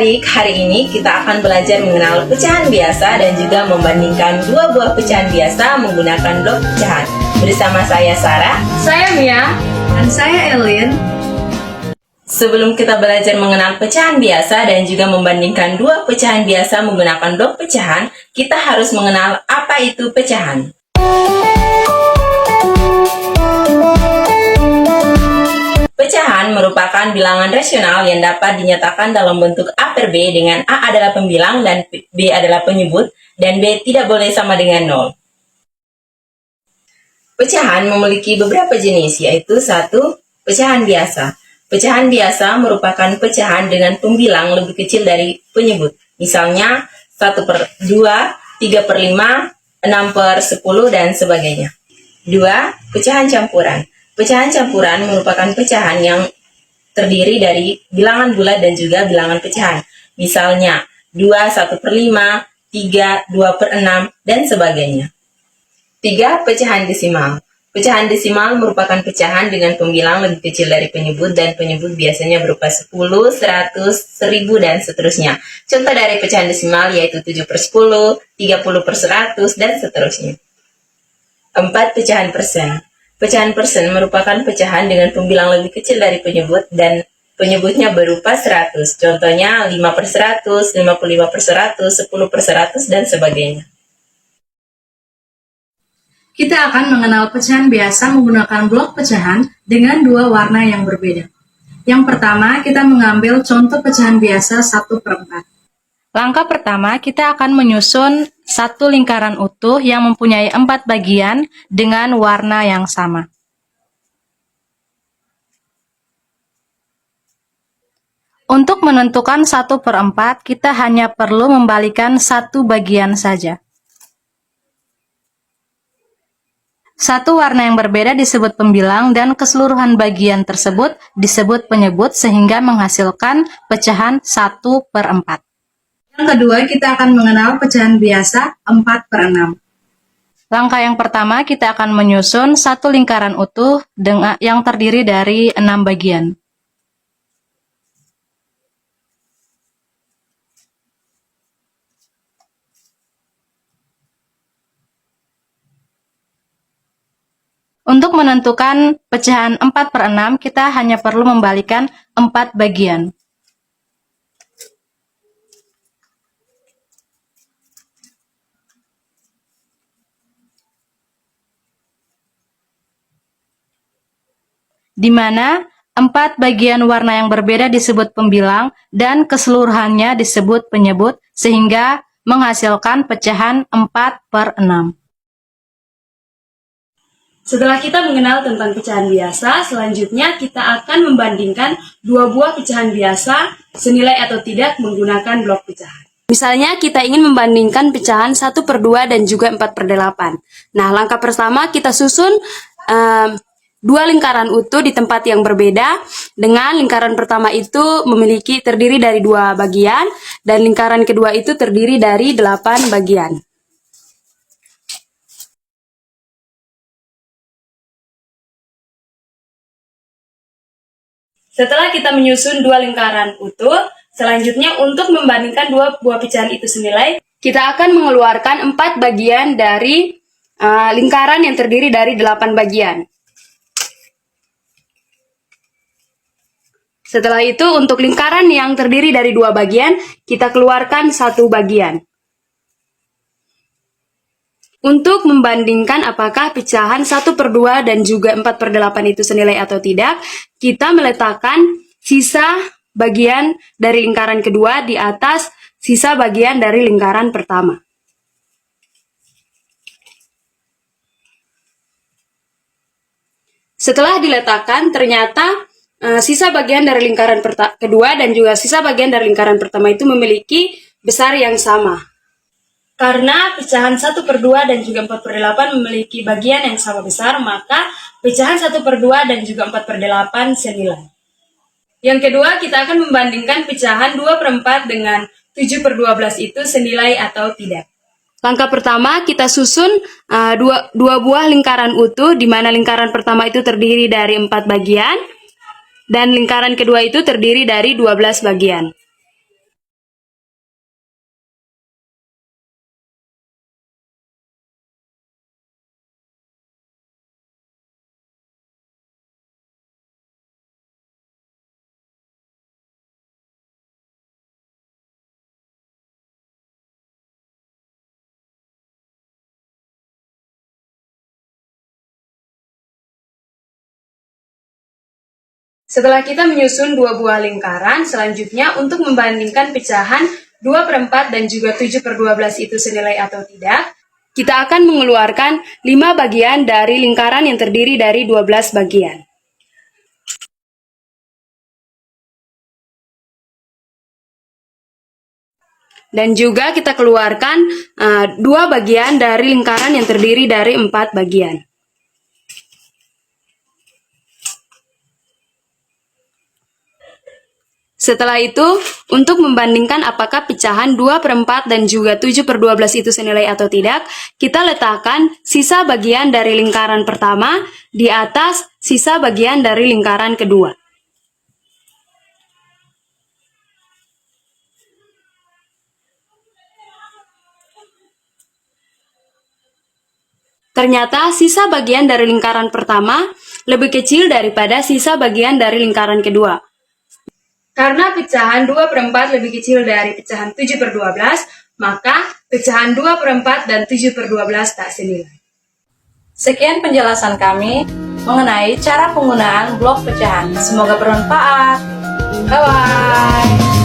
adik-adik, hari ini kita akan belajar mengenal pecahan biasa dan juga membandingkan dua buah pecahan biasa menggunakan blok pecahan. Bersama saya Sarah, Saya Mia, dan saya Elin. sebelum kita belajar mengenal pecahan biasa dan juga membandingkan dua pecahan biasa menggunakan blok pecahan, kita harus mengenal apa itu pecahan. Pecahan merupakan bilangan rasional yang dapat dinyatakan dalam bentuk A per B dengan A adalah pembilang dan B adalah penyebut, dan B tidak boleh sama dengan 0. Pecahan memiliki beberapa jenis, yaitu 1. Pecahan biasa. Pecahan biasa merupakan pecahan dengan pembilang lebih kecil dari penyebut. Misalnya 1 per 2, 3 per 5, 6 per 10, dan sebagainya. 2. Pecahan campuran. Pecahan campuran merupakan pecahan yang terdiri dari bilangan bulat dan juga bilangan pecahan. Misalnya 2, 1 per 5, 3, 2 per 6, dan sebagainya. 3. Pecahan desimal. Pecahan desimal merupakan pecahan dengan pembilang lebih kecil dari penyebut, dan penyebut biasanya berupa 10, 100, 1000, dan seterusnya. Contoh dari pecahan desimal yaitu 7 per 10, 30 per 100, dan seterusnya. 4. Pecahan persen. Pecahan persen merupakan pecahan dengan pembilang lebih kecil dari penyebut dan penyebutnya berupa 100. Contohnya 5 per 100, 55 per 100, 10 per 100, dan sebagainya. Kita akan mengenal pecahan biasa menggunakan blok pecahan dengan dua warna yang berbeda. Yang pertama, kita mengambil contoh pecahan biasa 1 per 4. Langkah pertama, kita akan menyusun satu lingkaran utuh yang mempunyai 4 bagian dengan warna yang sama. Untuk menentukan 1 per 4, kita hanya perlu membalikan satu bagian saja. Satu warna yang berbeda disebut pembilang dan keseluruhan bagian tersebut disebut penyebut sehingga menghasilkan pecahan 1 per 4. Yang kedua, kita akan mengenal pecahan biasa 4 per 6. Langkah yang pertama, kita akan menyusun satu lingkaran utuh yang terdiri dari 6 bagian. Untuk menentukan pecahan 4 per 6, kita hanya perlu membalikan 4 bagian. Di mana 4 bagian warna yang berbeda disebut pembilang dan keseluruhannya disebut penyebut, sehingga menghasilkan pecahan 4 per 6. Setelah kita mengenal tentang pecahan biasa, selanjutnya kita akan membandingkan dua buah pecahan biasa senilai atau tidak menggunakan blok pecahan. Misalnya kita ingin membandingkan pecahan 1 per 2 dan juga 4 per 8. Nah, langkah pertama kita susun dua lingkaran utuh di tempat yang berbeda, dengan lingkaran pertama itu terdiri dari 2 bagian, dan lingkaran kedua itu terdiri dari 8 bagian. Setelah kita menyusun dua lingkaran utuh, selanjutnya untuk membandingkan dua buah pecahan itu senilai, kita akan mengeluarkan 4 bagian dari lingkaran yang terdiri dari 8 bagian. Setelah itu, untuk lingkaran yang terdiri dari 2 bagian, kita keluarkan 1 bagian. Untuk membandingkan apakah pecahan 1 per 2 dan juga 4 per 8 itu senilai atau tidak, kita meletakkan sisa bagian dari lingkaran kedua di atas sisa bagian dari lingkaran pertama. Setelah diletakkan, ternyata sisa bagian dari lingkaran kedua dan juga sisa bagian dari lingkaran pertama itu memiliki besar yang sama. Karena pecahan 1 per 2 dan juga 4 per 8 memiliki bagian yang sama besar, maka pecahan 1 per 2 dan juga 4 per 8 senilai. Yang kedua, kita akan membandingkan pecahan 2 per 4 dengan 7 per 12 itu senilai atau tidak. Langkah pertama, kita susun dua buah lingkaran utuh, di mana lingkaran pertama itu terdiri dari 4 bagian, dan lingkaran kedua itu terdiri dari 12 bagian. Setelah kita menyusun dua buah lingkaran, selanjutnya untuk membandingkan pecahan 2/4 dan juga 7/12 itu senilai atau tidak, kita akan mengeluarkan 5 bagian dari lingkaran yang terdiri dari 12 bagian. Dan juga kita keluarkan 2 bagian dari lingkaran yang terdiri dari 4 bagian. Setelah itu, untuk membandingkan apakah pecahan 2/4 dan juga 7/12 itu senilai atau tidak, kita letakkan sisa bagian dari lingkaran pertama di atas sisa bagian dari lingkaran kedua. Ternyata sisa bagian dari lingkaran pertama lebih kecil daripada sisa bagian dari lingkaran kedua. Karena pecahan 2/4 lebih kecil dari pecahan 7/12, maka pecahan 2/4 dan 7/12 tak senilai. Sekian penjelasan kami mengenai cara penggunaan blok pecahan. Semoga bermanfaat. Bye-bye.